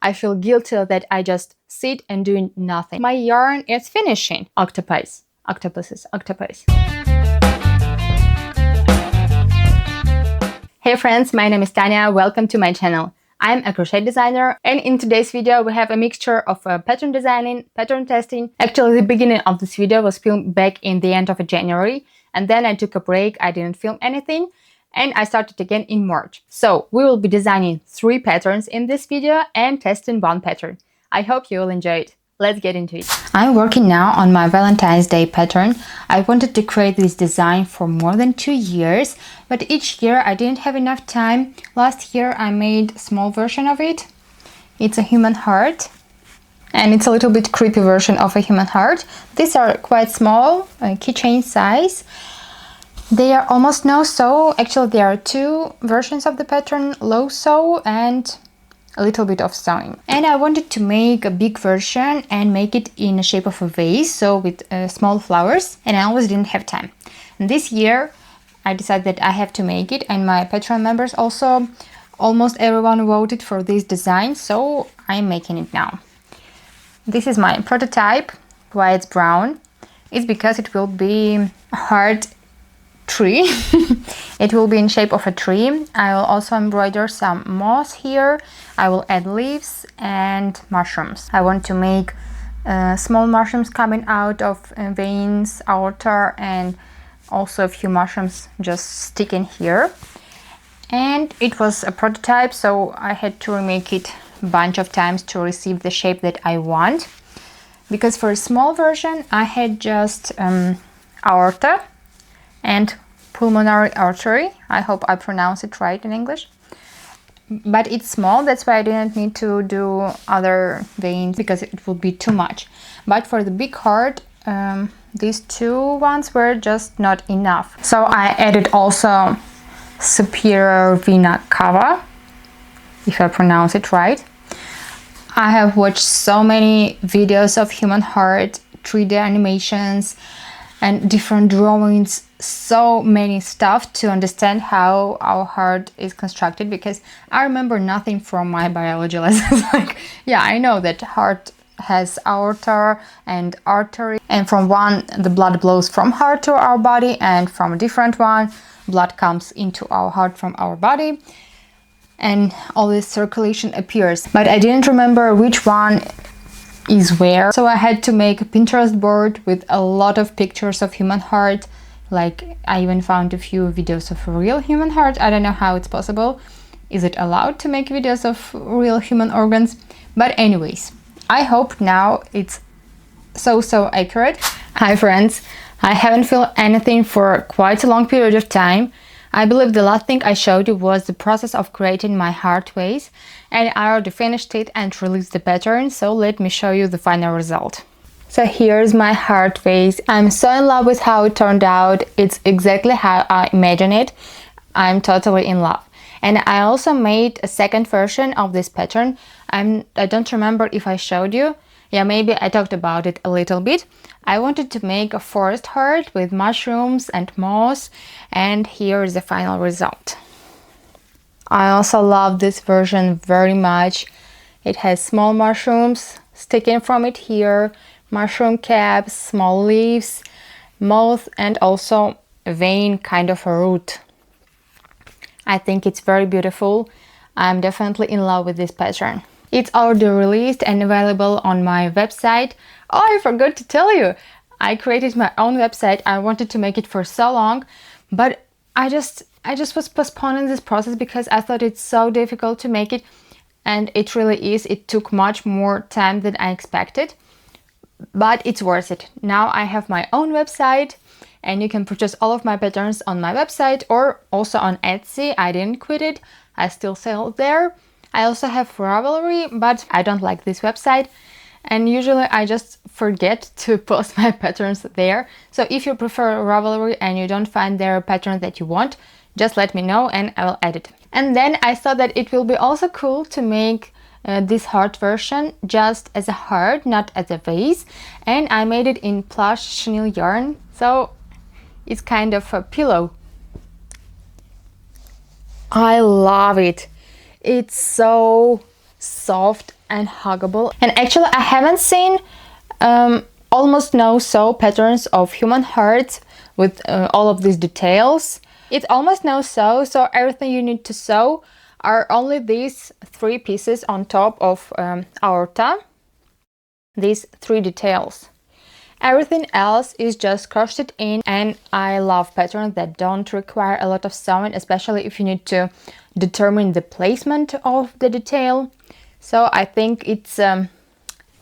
I feel guilty that I just sit and do nothing. My yarn is finishing. Octopus. Octopuses. Octopus. Hey friends, my name is Tanya. Welcome to my channel. I'm a crochet designer, and in today's video we have a mixture of pattern designing, pattern testing. Actually, the beginning of this video was filmed back in the end of January, and then I took a break. I didn't film anything, and I started again in March. So we will be designing 3 patterns in this video and testing 1 pattern. I hope you will enjoy it. Let's get into it. I'm working now on my Valentine's Day pattern. I wanted to create this design for more than 2 years, but each year I didn't have enough time. Last year I made a small version of it. It's a human heart, and it's a little bit creepy version of a human heart. These are quite small, keychain size. They are almost no sew. Actually, there are 2 versions of the pattern, low sew and a little bit of sewing. And I wanted to make a big version and make it in the shape of a vase, so with small flowers, and I always didn't have time. And this year I decided that I have to make it, and my Patreon members also, almost everyone voted for this design, so I'm making it now. This is my prototype. Why it's brown? It's because it will be a heart tree. It will be in shape of a tree. I will also embroider some moss here. I will add leaves and mushrooms. I want to make small mushrooms coming out of veins, outer, and also a few mushrooms just sticking here. And it was a prototype, so I had to remake it a bunch of times to receive the shape that I want. Because for a small version I had just aorta and pulmonary artery. I hope I pronounce it right in English. But it's small, that's why I didn't need to do other veins because it would be too much. But for the big heart, these 2 ones were just not enough. So I added also superior vena cava, if I pronounce it right. I have watched so many videos of human heart, 3D animations, and different drawings, so many stuff to understand how our heart is constructed, because I remember nothing from my biology lessons. Like, yeah, I know that heart has aorta and artery, and from one the blood flows from heart to our body, and from a different one blood comes into our heart from our body, and all this circulation appears. But I didn't remember which one is where, so I had to make a Pinterest board with a lot of pictures of human heart. Like, I even found a few videos of a real human heart. I don't know how it's possible. Is it allowed to make videos of real human organs? But anyways, I hope now it's so accurate. Hi friends, I haven't filmed anything for quite a long period of time. I believe the last thing I showed you was the process of creating my heart vase, and I already finished it and released the pattern, so let me show you the final result. So here's my heart vase. I'm so in love with how it turned out. It's exactly how I imagined it. I'm totally in love. And I also made a second version of this pattern. I don't remember if I showed you. Yeah, maybe I talked about it a little bit. I wanted to make a forest heart with mushrooms and moss, and here is the final result. I also love this version very much. It has small mushrooms sticking from it here, mushroom caps, small leaves, moss, and also a vein, kind of a root. I think it's very beautiful. I'm definitely in love with this pattern. It's already released and available on my website. Oh, I forgot to tell you, I created my own website. I wanted to make it for so long, but I just was postponing this process because I thought it's so difficult to make it, and it really is. It took much more time than I expected, but it's worth it. Now I have my own website, and you can purchase all of my patterns on my website or also on Etsy. I didn't quit it. I still sell there. I also have Ravelry, but I don't like this website, and usually I just forget to post my patterns there. So if you prefer Ravelry and you don't find their pattern that you want, just let me know and I will add it. And then I thought that it will be also cool to make this heart version just as a heart, not as a vase, and I made it in plush chenille yarn, so it's kind of a pillow. I love it. It's so soft and huggable. And actually I haven't seen almost no sew patterns of human hearts with all of these details. It's almost no sew, so everything you need to sew are only these 3 pieces on top of aorta, these 3 details. Everything else is just crocheted in, and I love patterns that don't require a lot of sewing, especially if you need to determine the placement of the detail. So I think it's a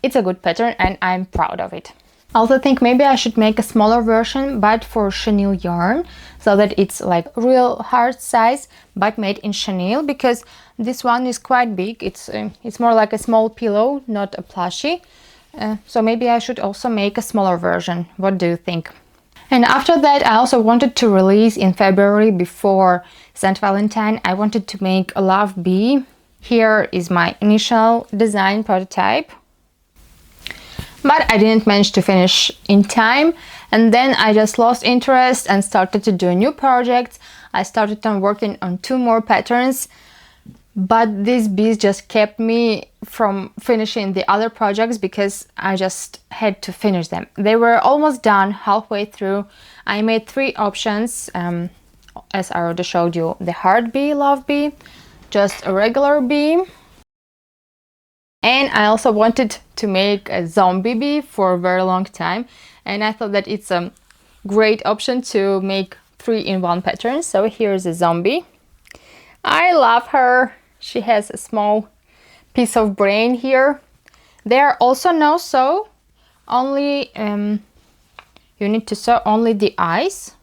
good pattern and I'm proud of it. I also think maybe I should make a smaller version, but for chenille yarn, so that it's like real heart size, but made in chenille, because this one is quite big. It's more like a small pillow, not a plushie. So maybe I should also make a smaller version. What do you think? And after that, I also wanted to release in February, before St. Valentine, I wanted to make a love bee. Here is my initial design prototype, but I didn't manage to finish in time, and then I just lost interest and started to do new projects. I started on working on 2 more patterns, but these bees just kept me from finishing the other projects because I just had to finish them. They were almost done halfway through. I made 3 options, as I already showed you, the heart bee, love bee, just a regular bee, and I also wanted to make a zombie bee for a very long time, and I thought that it's a great option to make 3-in-1 patterns. So here's a zombie. I love her. She has a small piece of brain here. There are also no sew, only you need to sew only the eyes,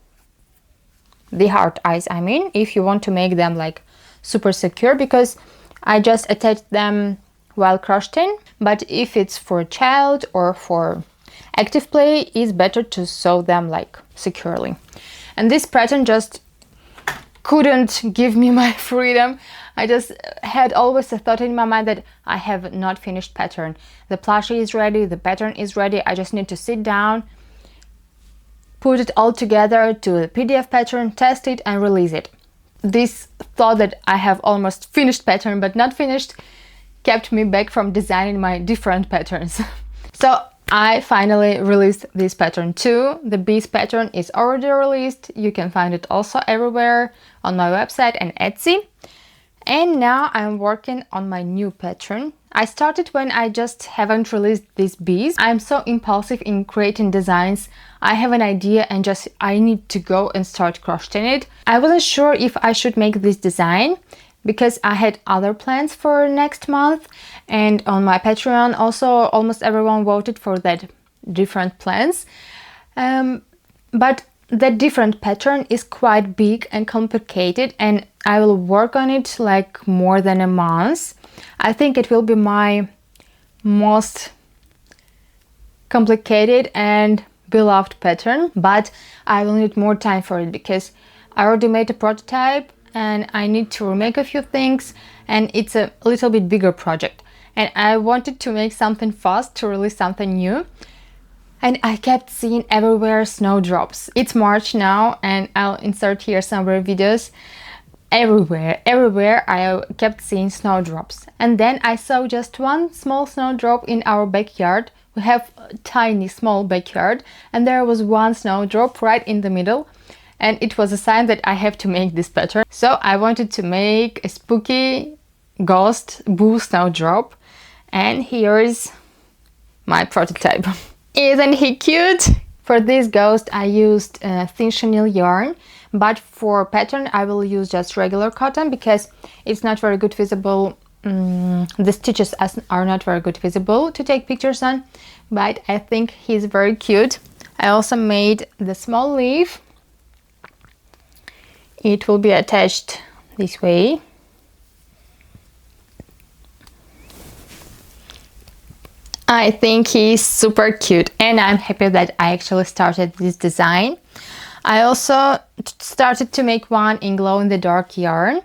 the heart eyes I mean, if you want to make them like super secure, because I just attached them while crocheting. But if it's for a child or for active play, it's better to sew them like securely. And this pattern just couldn't give me my freedom. I just had always a thought in my mind that I have not finished pattern. The plushie is ready, the pattern is ready, I just need to sit down, put it all together to a PDF pattern, test it and release it. This thought that I have almost finished pattern but not finished kept me back from designing my different patterns. So I finally released this pattern too. The bees pattern is already released. You can find it also everywhere on my website and Etsy. And now I'm working on my new pattern. I started when I just haven't released these bees. I'm so impulsive in creating designs. I have an idea and just I need to go and start crocheting it. I wasn't sure if I should make this design because I had other plans for next month, and on my Patreon also almost everyone voted for that different plans. But that different pattern is quite big and complicated, and I will work on it like more than a month. I think it will be my most complicated and beloved pattern, but I will need more time for it because I already made a prototype and I need to remake a few things, and it's a little bit bigger project. And I wanted to make something fast, to release something new. And I kept seeing everywhere snowdrops. It's March now, and I'll insert here some rare videos. Everywhere I kept seeing snowdrops. And then I saw just one small snowdrop in our backyard. We have a tiny small backyard, and there was one snowdrop right in the middle. And it was a sign that I have to make this pattern. So I wanted to make a spooky ghost boo snowdrop. And here is my prototype. Isn't he cute? For this ghost I used thin chenille yarn, but for pattern I will use just regular cotton because it's not very good visible. The stitches are not very good visible to take pictures on, but I think he's very cute. I also made the small leaf. It will be attached this way. I think he's super cute, and I'm happy that I actually started this design. I also started to make one in glow-in-the-dark yarn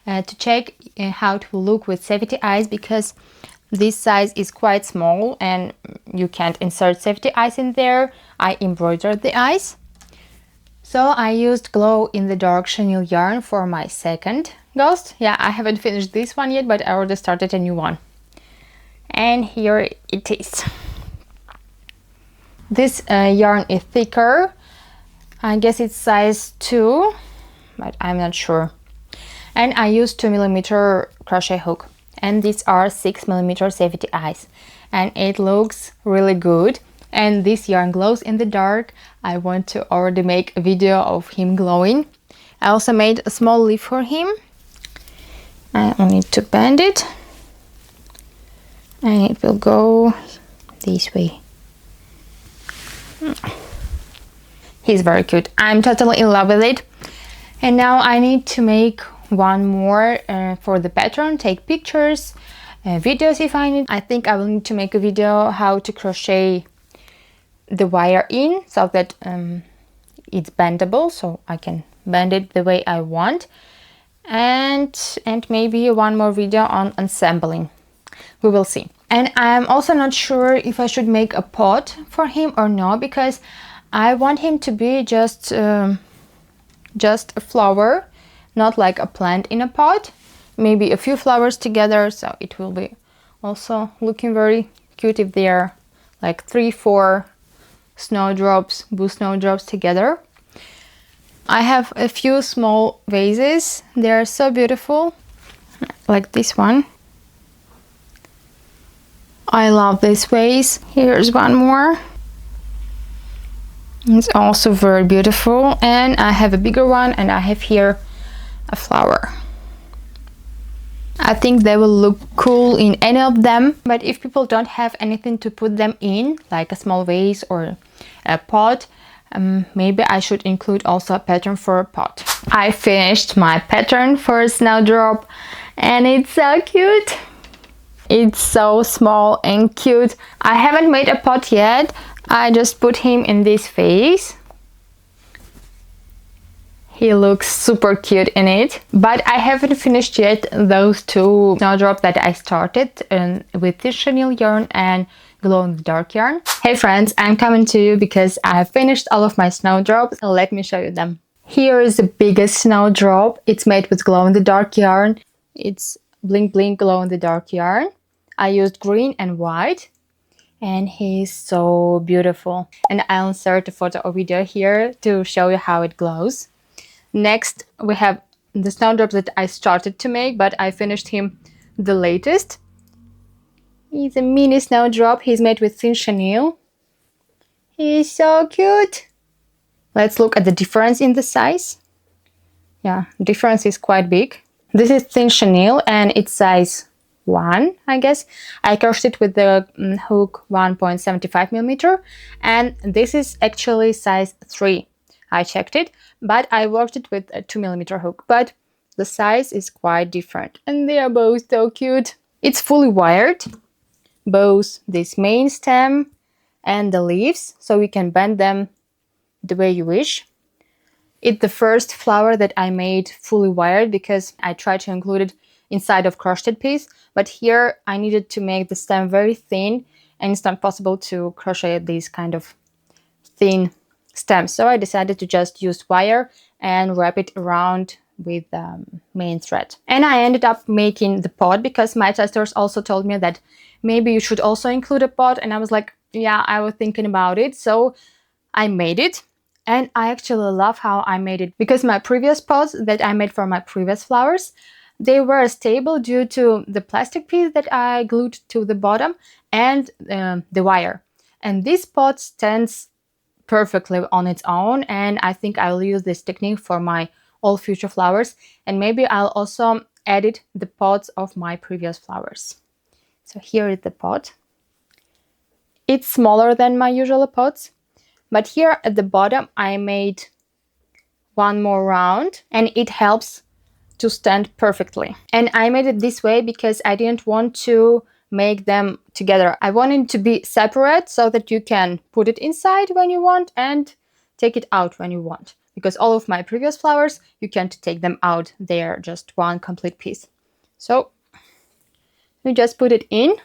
to check how it will look with safety eyes, because this size is quite small and you can't insert safety eyes in there. I embroidered the eyes. So I used glow-in-the-dark chenille yarn for my second ghost. Yeah, I haven't finished this one yet, but I already started a new one. And here it is. This yarn is thicker. I guess it's size 2, but I'm not sure. And I use 2mm crochet hook, and these are 6mm safety eyes, and it looks really good. And this yarn glows in the dark. I want to already make a video of him glowing. I also made a small leaf for him. I need to bend it, and it will go this way. He's very cute. I'm totally in love with it. And now I need to make one more for the pattern, take pictures, videos if I need. I think I will need to make a video how to crochet the wire in so that it's bendable, so I can bend it the way I want. And maybe one more video on assembling. We will see. And I'm also not sure if I should make a pot for him or no, because I want him to be just a flower, not like a plant in a pot. Maybe a few flowers together, so it will be also looking very cute if they are like 3-4 snowdrops, blue snowdrops together. I have a few small vases. They are so beautiful, like this one. I love this vase. Here's one more. It's also very beautiful. And I have a bigger one, and I have here a flower. I think they will look cool in any of them, but if people don't have anything to put them in, like a small vase or a pot, maybe I should include also a pattern for a pot. I finished my pattern for a snowdrop, and it's so cute. It's so small and cute. I haven't made a pot yet. I just put him in this vase. He looks super cute in it. But I haven't finished yet those 2 snowdrops that I started with this chenille yarn and glow-in-the-dark yarn. Hey friends, I'm coming to you because I have finished all of my snowdrops. Let me show you them. Here is the biggest snowdrop. It's made with glow-in-the-dark yarn. It's bling bling glow-in-the-dark yarn. I used green and white, and he's so beautiful. And I'll insert a photo or video here to show you how it glows. Next, we have the snowdrops that I started to make, but I finished him the latest. He's a mini snowdrop. He's made with thin chenille. He's so cute. Let's look at the difference in the size. Yeah, difference is quite big. This is thin chenille, and it's size 1, I guess. I crocheted with the hook 1.75mm, and this is actually size 3. I checked it, but I worked it with a 2mm hook, but the size is quite different, and they are both so cute. It's fully wired, both this main stem and the leaves, so you can bend them the way you wish. It's the first flower that I made fully wired because I tried to include it inside of crocheted piece, but here I needed to make the stem very thin, and it's not possible to crochet these kind of thin stems, so I decided to just use wire and wrap it around with main thread. And I ended up making the pot because my testers also told me that maybe you should also include a pot, and I was like, yeah, I was thinking about it, so I made it. And I actually love how I made it, because my previous pots that I made for my previous flowers, they were stable due to the plastic piece that I glued to the bottom and the wire. And this pot stands perfectly on its own, and I think I'll use this technique for my all future flowers, and maybe I'll also edit the pots of my previous flowers. So here is the pot. It's smaller than my usual pots, but here at the bottom I made one more round, and it helps to stand perfectly. And I made it this way because I didn't want to make them together. I wanted to be separate so that you can put it inside when you want and take it out when you want. Because all of my previous flowers, you can't take them out. They are just one complete piece. So you just put it in.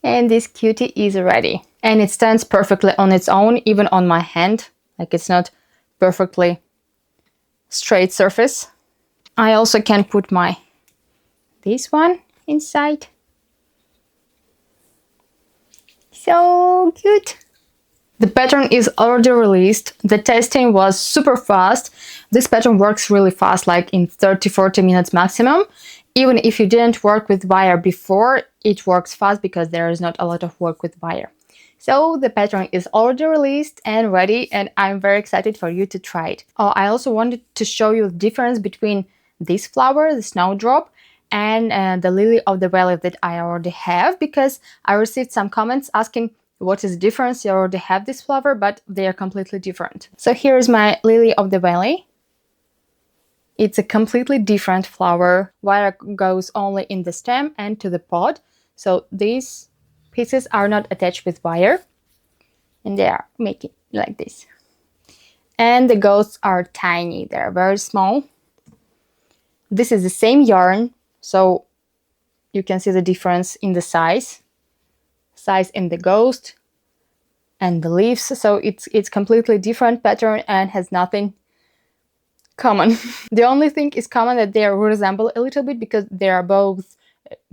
And this cutie is ready. And it stands perfectly on its own, even on my hand. Like, it's not perfectly straight surface. I also can put my this one inside. So cute. The pattern is already released. The testing was super fast. This pattern works really fast, like in 30-40 minutes maximum. Even if you didn't work with wire before, it works fast because there is not a lot of work with wire. So the pattern is already released and ready, and I'm very excited for you to try it. Oh, I also wanted to show you the difference between this flower, the snowdrop, and the lily of the valley that I already have, because I received some comments asking what is the difference. You already have this flower, but they are completely different. So here is my lily of the valley. It's a completely different flower. Wire goes only in the stem and to the pod. So these pieces are not attached with wire, and they are making like this. And the ghosts are tiny. They're very small. This is the same yarn, so you can see the difference in the size in the ghost and the leaves. So it's completely different pattern and has nothing common. The only thing is common that they resemble a little bit because they are both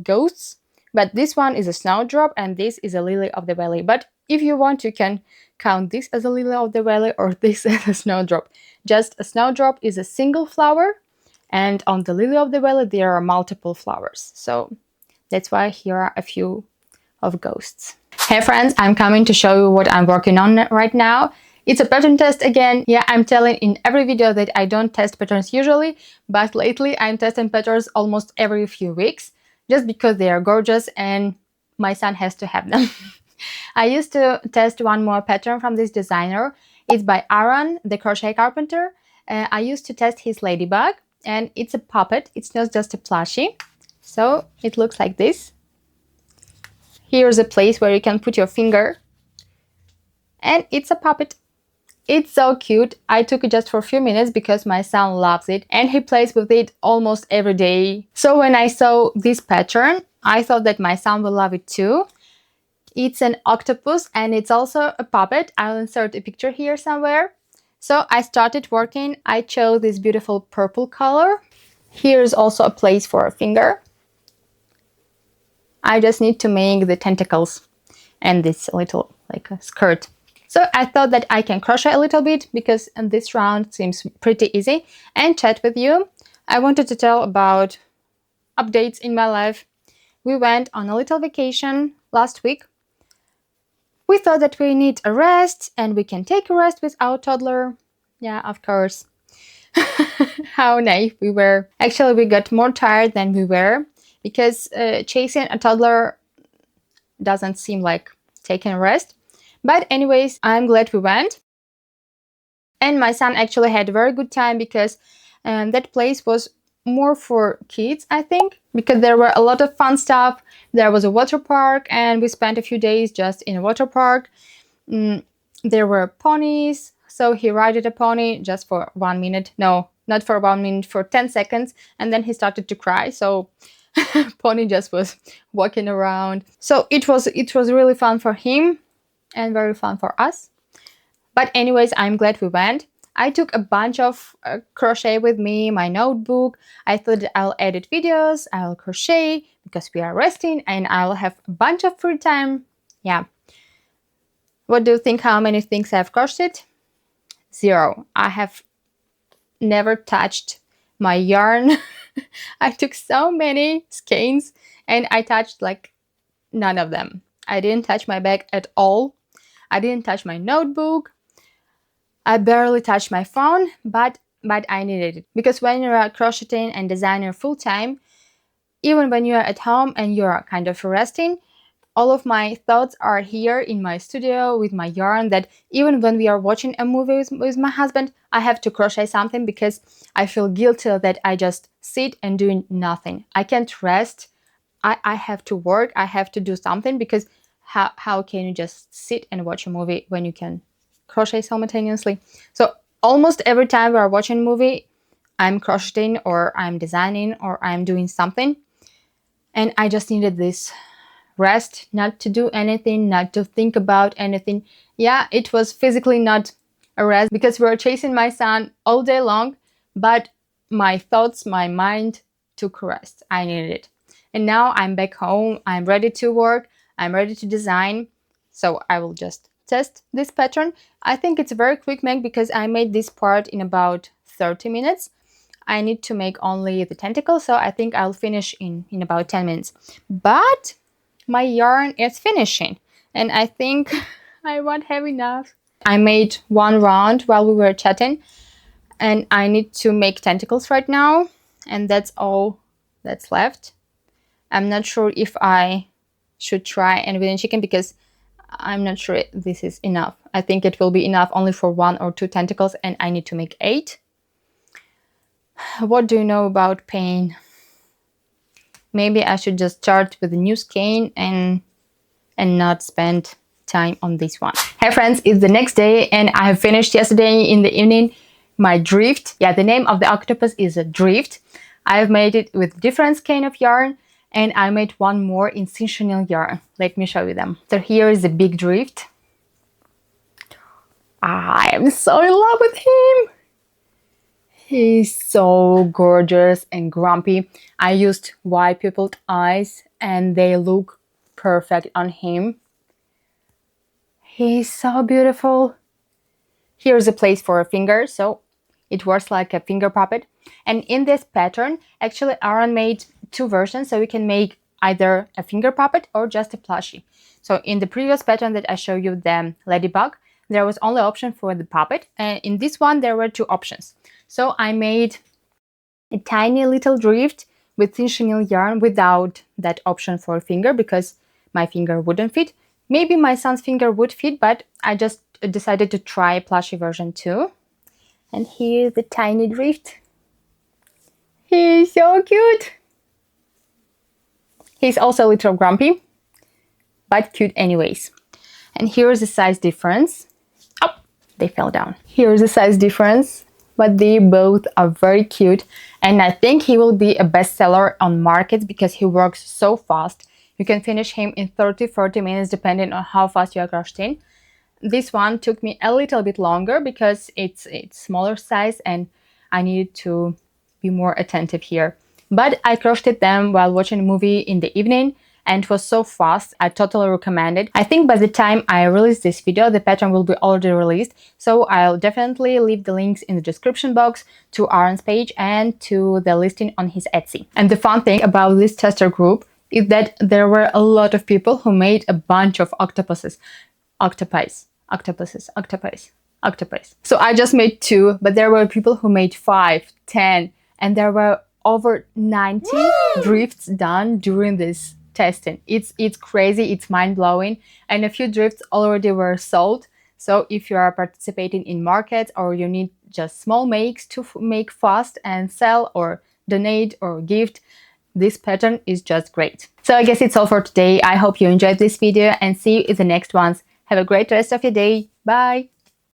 ghosts, but this one is a snowdrop and this is a lily of the valley. But if you want, you can count this as a lily of the valley or this as a snowdrop. Just a snowdrop is a single flower, and on the lily of the valley there are multiple flowers. So that's why here are a few of ghosts. Hey friends, I'm coming to show you what I'm working on right now. It's a pattern test again. Yeah, I'm telling in every video that I don't test patterns usually, but lately I'm testing patterns almost every few weeks, just because they are gorgeous and my son has to have them. I used to test one more pattern from this designer. It's by Aaron, the crochet carpenter. I used to test his ladybug, and it's a puppet. It's not just a plushie. So it looks like this. Here's a place where you can put your finger, and it's a puppet. It's so cute. I took it just for a few minutes because my son loves it and he plays with it almost every day. So when I saw this pattern, I thought that my son will love it too. It's an octopus and it's also a puppet. I'll insert a picture here somewhere. So I started working. I chose this beautiful purple color. Here's also a place for a finger. I just need to make the tentacles and this little like a skirt. So I thought that I can crochet a little bit because this round seems pretty easy and chat with you. I wanted to tell about updates in my life. We went on a little vacation last week. We thought that we need a rest and we can take a rest with our toddler. Yeah, of course. How naive we were. Actually, we got more tired than we were because chasing a toddler doesn't seem like taking a rest. But anyways, I'm glad we went. And my son actually had a very good time because that place was more for kids, I think, because there were a lot of fun stuff. There was a water park and we spent a few days just in a water park. There were ponies, so he rode a pony just for 1 minute. No, not for 1 minute, for 10 seconds, and then he started to cry. So pony just was walking around. So it was really fun for him and very fun for us. But anyways, I'm glad we went. I took a bunch of crochet with me, my notebook. I thought I'll edit videos, I'll crochet because we are resting and I'll have a bunch of free time. Yeah. What do you think how many things I've crocheted? 0. I have never touched my yarn. I took so many skeins and I touched like none of them. I didn't touch my bag at all. I didn't touch my notebook. I barely touched my phone, but I needed it. Because when you're crocheting and designing full-time, even when you're at home and you're kind of resting, all of my thoughts are here in my studio with my yarn, that even when we are watching a movie with my husband, I have to crochet something because I feel guilty that I just sit and doing nothing. I can't rest. I have to work. I have to do something because how can you just sit and watch a movie when you can crochet simultaneously? So almost every time we are watching a movie, I'm crocheting or I'm designing or I'm doing something. And I just needed this rest, not to do anything, not to think about anything. Yeah, it was physically not a rest because we were chasing my son all day long, but my thoughts, my mind took rest. I needed it. And now I'm back home. I'm ready to work. I'm ready to design. So I will just test this pattern. I think it's a very quick make because I made this part in about 30 minutes. I need to make only the tentacle, so I think I'll finish in about 10 minutes. But my yarn is finishing, and I think I won't have enough. I made one round while we were chatting, and I need to make tentacles right now, and that's all that's left. I'm not sure if I should try and within chicken because I'm not sure this is enough. I think it will be enough only for 1 or 2 tentacles, and I need to make 8. What do you know about pain? Maybe I should just start with a new skein and not spend time on this one. Hey friends, it's the next day and I have finished yesterday in the evening my drift. Yeah, the name of the octopus is a drift. I have made it with different skein of yarn and I made one more in chinchonneau yarn. Let me show you them. So here is a big drift. I am so in love with him. He's so gorgeous and grumpy. I used white pupilled eyes and they look perfect on him. He's so beautiful. Here's a place for a finger, so it works like a finger puppet. And in this pattern, actually Aaron made 2 versions, so we can make either a finger puppet or just a plushie. So in the previous pattern that I showed you, the ladybug, there was only option for the puppet, and in this one there were 2 options. So I made a tiny little drift with chinchonneau yarn without that option for a finger because my finger wouldn't fit. Maybe my son's finger would fit, but I just decided to try a plushie version too. And here's the tiny drift. He's so cute. He's also a little grumpy, but cute anyways. And here's the size difference. Oh, they fell down. Here's the size difference. But they both are very cute and I think he will be a bestseller on markets because he works so fast. You can finish him in 30-40 minutes depending on how fast you are crocheting. This one took me a little bit longer because it's smaller size and I needed to be more attentive here. But I crocheted them while watching a movie in the evening and it was so fast. I totally recommend it. I think by the time I release this video, the pattern will be already released. So I'll definitely leave the links in the description box to Aaron's page and to the listing on his Etsy. And the fun thing about this tester group is that there were a lot of people who made a bunch of octopuses. Octopi. So I just made 2, but there were people who made 5, 10, and there were over 90 drifts done during this testing. It's crazy, it's mind-blowing, and a few drifts already were sold. So if you are participating in markets or you need just small makes to make fast and sell or donate or gift, this pattern is just great. So I guess it's all for today. I hope you enjoyed this video and see you in the next ones. Have a great rest of your day. Bye!